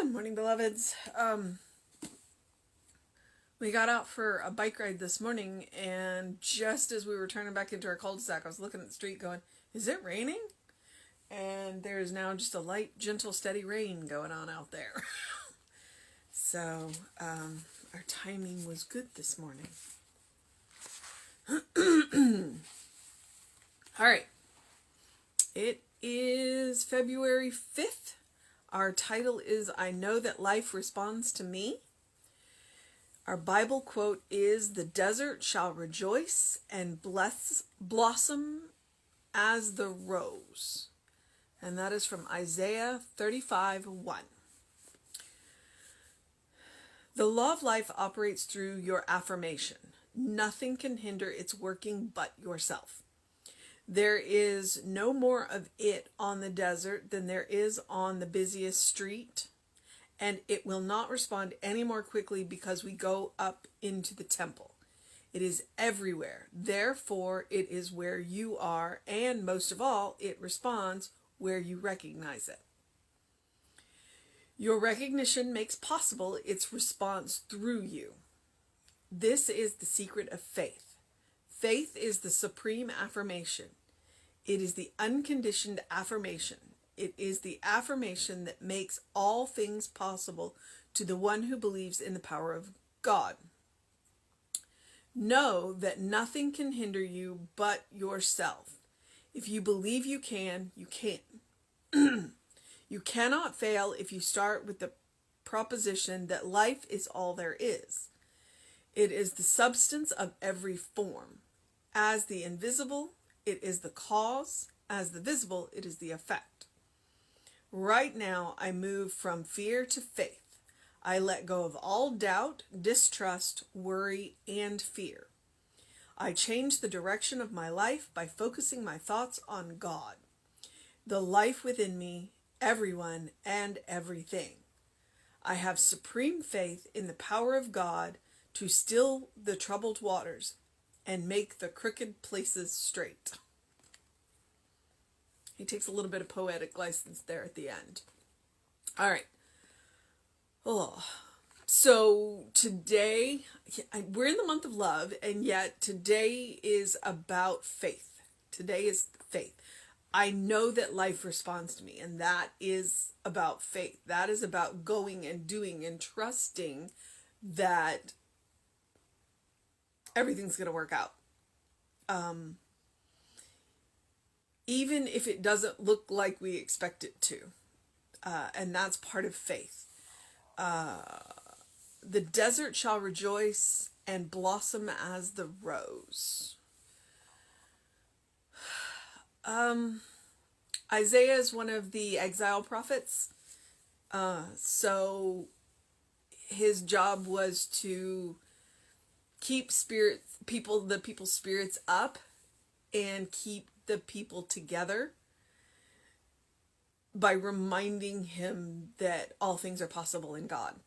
Good morning, beloveds. We got out for a bike ride this morning, and just as we were turning back into our cul-de-sac, I was looking at the street going, is it raining? And there is now just a light, gentle, steady rain going on out there. So, our timing was good this morning. All right. It is February 5th. Our title is I Know That Life Responds to Me. Our Bible quote is, "The desert shall rejoice and blossom as the rose." And that is from Isaiah 35:1. The law of life operates through your affirmation. Nothing can hinder its working but yourself. There is no more of it on the desert than there is on the busiest street, and it will not respond any more quickly because we go up into the temple. It is everywhere. Therefore, it is where you are, and most of all, it responds where you recognize it. Your recognition makes possible its response through you. This is the secret of faith. Faith is the supreme affirmation. It is the unconditioned affirmation. It is the affirmation that makes all things possible to the one who believes in the power of God. Know that nothing can hinder you but yourself. If you believe you can, you can. You cannot fail if you start with the proposition that life is all there is. It is the substance of every form. As the invisible, it is the cause. As the visible, it is the effect. Right now, I move from fear to faith. I let go of all doubt, distrust, worry, and fear. I change the direction of my life by focusing my thoughts on God, the life within me, everyone, and everything. I have supreme faith in the power of God to still the troubled waters and make the crooked places straight. He takes a little bit of poetic license there at the end. All right. So today, we're in the month of love, and yet today is about faith. Today is faith. I know that life responds to me, and that is about faith. That is about going and doing and trusting that everything's going to work out. Even if it doesn't look like we expect it to. And that's part of faith. The desert shall rejoice and blossom as the rose. Isaiah is one of the exile prophets. So his job was to keep the people's spirits up and keep the people together by reminding him that all things are possible in God.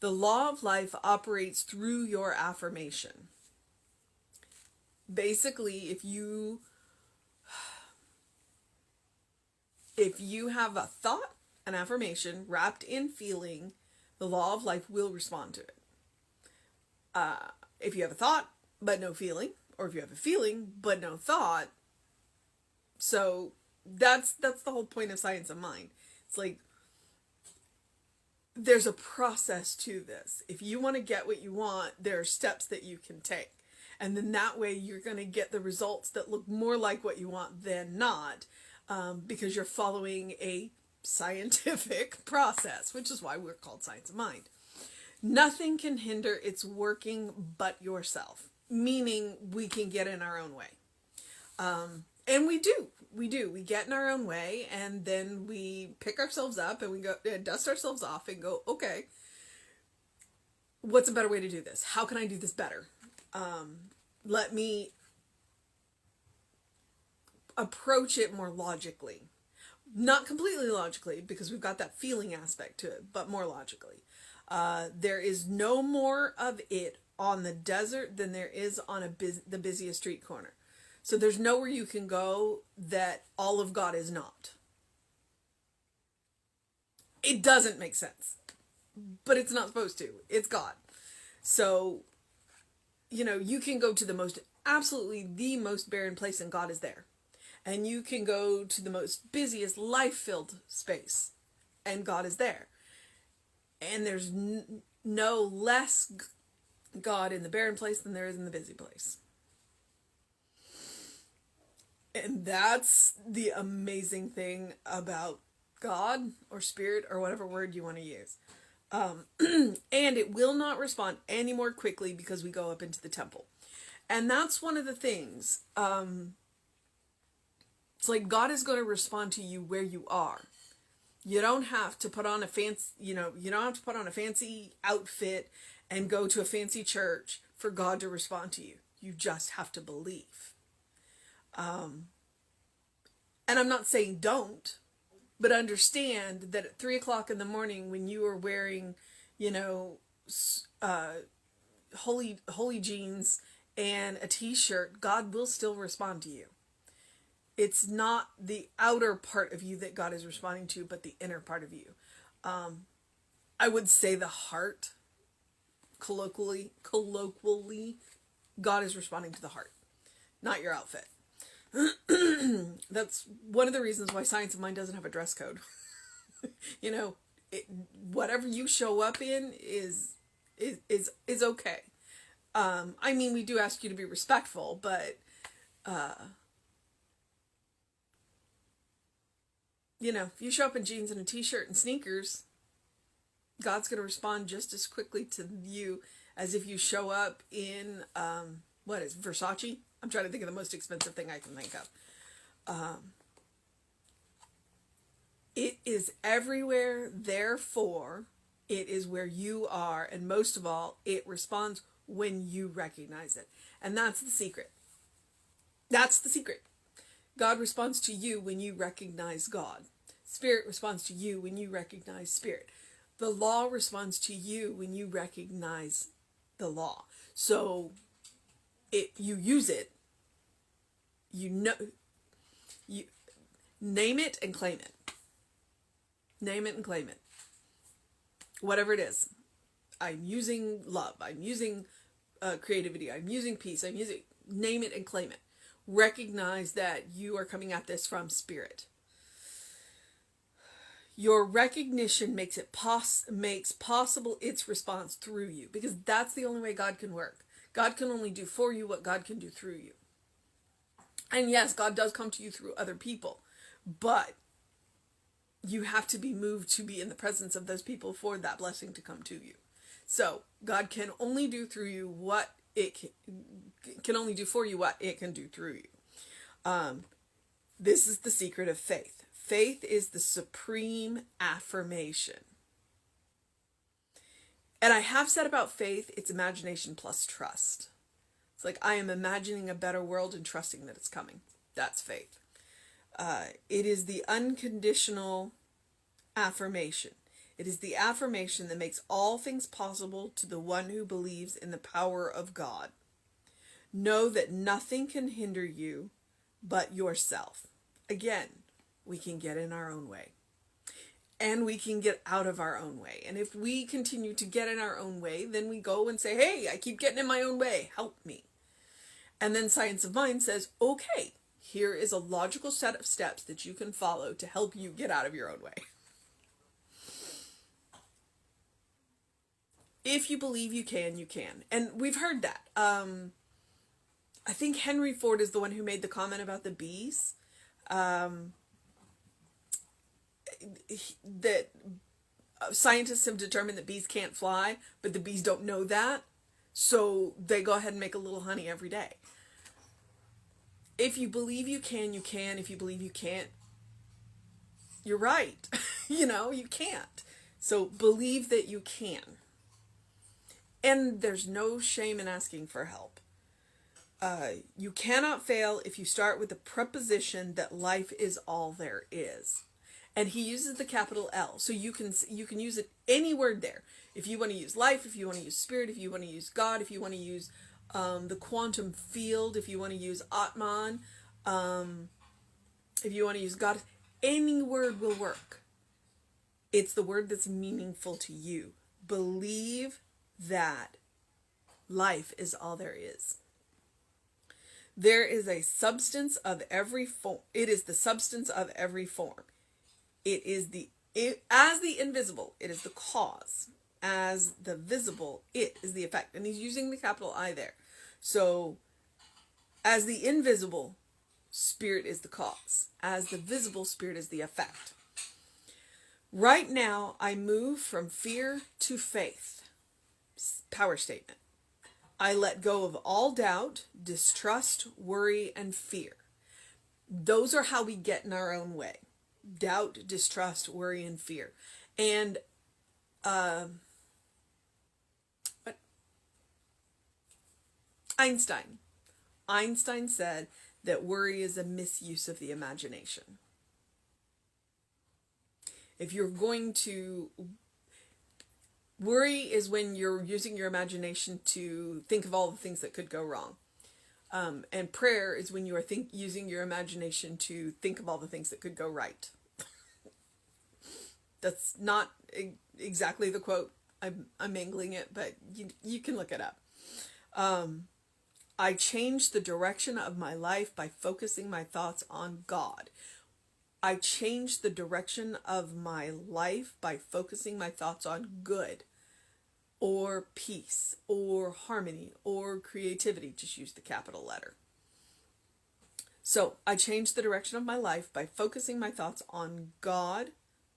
The law of life operates through your affirmation. Basically, if you have a thought, an affirmation wrapped in feeling, the law of life will respond to it. If you have a thought but no feeling, or if you have a feeling but no thought, so that's the whole point of science of mind. It's like there's a process to this. If you want to get what you want, there are steps that you can take. And then that way you're going to get the results that look more like what you want than not, because you're following a scientific process, which is why we're called Science of Mind. Nothing can hinder its working but yourself, meaning we can get in our own way. And we do. We get in our own way, and then we pick ourselves up and we go dust ourselves off and go, okay, what's a better way to do this? How can I do this better? Let me approach it more logically. Not completely logically, because we've got that feeling aspect to it, but more logically. There is no more of it on the desert than there is on the busiest street corner. So there's nowhere you can go that all of God is not. It doesn't make sense. But it's not supposed to. It's God. So, you can go to absolutely the most barren place and God is there. And you can go to the most busiest, life-filled space and God is there. And there's no less God in the barren place than there is in the busy place. And that's the amazing thing about God or spirit or whatever word you want to use. And it will not respond any more quickly because we go up into the temple. And that's one of the things. It's like God is going to respond to you where you are. You don't have to put on a fancy, you don't have to put on a fancy outfit and go to a fancy church for God to respond to you. You just have to believe. And I'm not saying don't, but understand that at 3:00 in the morning when you are wearing, holy jeans and a t-shirt, God will still respond to you. It's not the outer part of you that God is responding to, but the inner part of you. I would say the heart, colloquially, God is responding to the heart, not your outfit. That's one of the reasons why Science of Mind doesn't have a dress code. Whatever you show up in is okay. We do ask you to be respectful, but if you show up in jeans and a t-shirt and sneakers, God's going to respond just as quickly to you as if you show up in, Versace? I'm trying to think of the most expensive thing I can think of. It is everywhere, therefore, it is where you are, and most of all, it responds when you recognize it. And that's the secret. That's the secret. God responds to you when you recognize God. Spirit responds to you when you recognize Spirit. The law responds to you when you recognize the law. So you use it, you name it and claim it. Name it and claim it. Whatever it is. I'm using love. I'm using creativity. I'm using peace. Name it and claim it. Recognize that you are coming at this from Spirit. Your recognition makes possible its response through you, because that's the only way God can work. God can only do for you what God can do through you. And yes, God does come to you through other people, but you have to be moved to be in the presence of those people for that blessing to come to you. So God can only do through you what it can only do for you what it can do through you. This is the secret of faith. Faith is the supreme affirmation. And I have said about faith, it's imagination plus trust. It's like I am imagining a better world and trusting that it's coming. That's faith. It is the unconditional affirmation. It is the affirmation that makes all things possible to the one who believes in the power of God. Know that nothing can hinder you but yourself. Again, we can get in our own way. And we can get out of our own way. And if we continue to get in our own way, then we go and say, hey, I keep getting in my own way. Help me. And then Science of Mind says, okay, here is a logical set of steps that you can follow to help you get out of your own way. If you believe you can, you can. And we've heard that. I think Henry Ford is the one who made the comment about the bees. That scientists have determined that bees can't fly, but the bees don't know that. So they go ahead and make a little honey every day. If you believe you can, you can. If you believe you can't, you're right. You can't. So believe that you can. And there's no shame in asking for help. You cannot fail if you start with the preposition that life is all there is. And he uses the capital L. So you can use it any word there. If you want to use life, if you want to use spirit, if you want to use God, if you want to use the quantum field, if you want to use Atman, if you want to use God, any word will work. It's the word that's meaningful to you. Believe that life is all there is. There is a substance of every form. It is the substance of every form. As the invisible, it is the cause. As the visible, it is the effect. And he's using the capital I there. So, as the invisible, spirit is the cause. As the visible, spirit is the effect. Right now, I move from fear to faith. Power statement. I let go of all doubt, distrust, worry, and fear. Those are how we get in our own way. Doubt, distrust, worry, and fear. And Einstein said that worry is a misuse of the imagination. If you're going to worry is when you're using your imagination to think of all the things that could go wrong. And prayer is when you are using your imagination to think of all the things that could go right. That's not exactly the quote. I'm mangling it, but you can look it up. I changed the direction of my life by focusing my thoughts on God. I changed the direction of my life by focusing my thoughts on good, or peace, or harmony, or creativity. Just use the capital letter. So I changed the direction of my life by focusing my thoughts on God,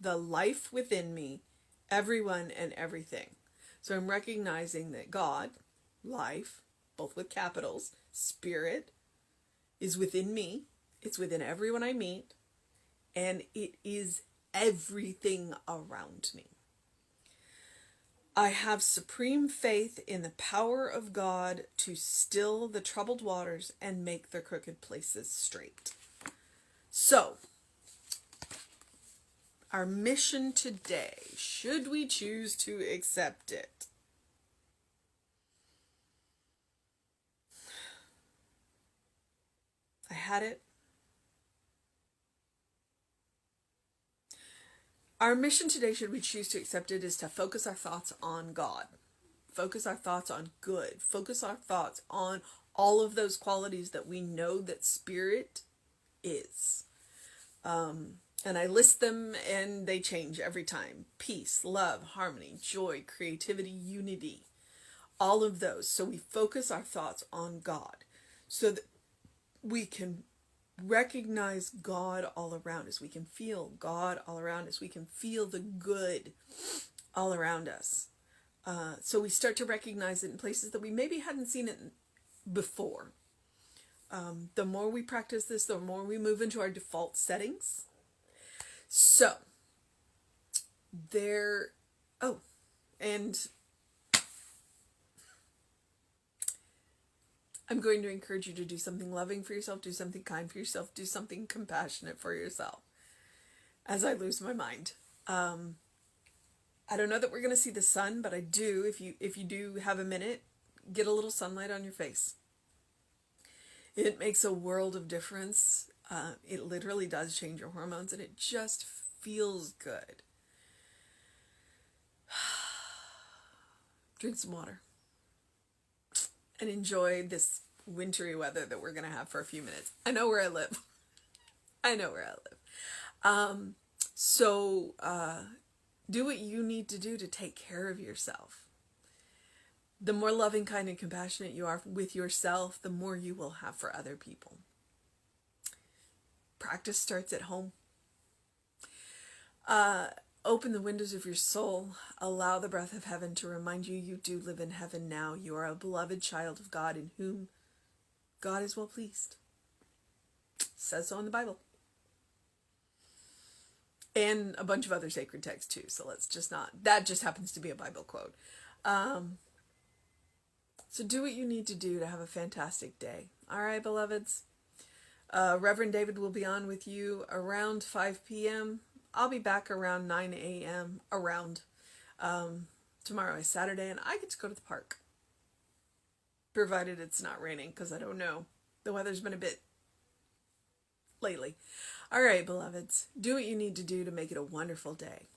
the life within me, everyone, and everything. So I'm recognizing that God, life, both with capitals, spirit, is within me. It's within everyone I meet. And it is everything around me. I have supreme faith in the power of God to still the troubled waters and make the crooked places straight. So, our mission today, should we choose to accept it? I had it. Our mission today, should we choose to accept it, is to focus our thoughts on God. Focus our thoughts on good. Focus our thoughts on all of those qualities that we know that spirit is. And I list them and they change every time. Peace, love, harmony, joy, creativity, unity. All of those. So we focus our thoughts on God so that we can recognize God all around us. We can feel God all around us. We can feel the good all around us. So we start to recognize it in places that we maybe hadn't seen it before. The more we practice this, the more we move into our default settings. So, and I'm going to encourage you to do something loving for yourself, do something kind for yourself, do something compassionate for yourself as I lose my mind. I don't know that we're going to see the sun, but I do, if you do have a minute, get a little sunlight on your face. It makes a world of difference. It literally does change your hormones, and it just feels good. Drink some water. And enjoy this wintry weather that we're going to have for a few minutes. I know where I live. So do what you need to do to take care of yourself. The more loving, kind, and compassionate you are with yourself, the more you will have for other people. Practice starts at home. Open the windows of your soul. Allow the breath of heaven to remind you you do live in heaven now. You are a beloved child of God in whom God is well pleased. It says so in the Bible. And a bunch of other sacred texts too. So let's just not, that just happens to be a Bible quote. So do what you need to do to have a fantastic day. All right, beloveds. Reverend David will be on with you around 5 p.m. I'll be back around 9 a.m. Tomorrow is Saturday, and I get to go to the park. Provided it's not raining, because I don't know. The weather's been a bit lately. All right, beloveds. Do what you need to do to make it a wonderful day.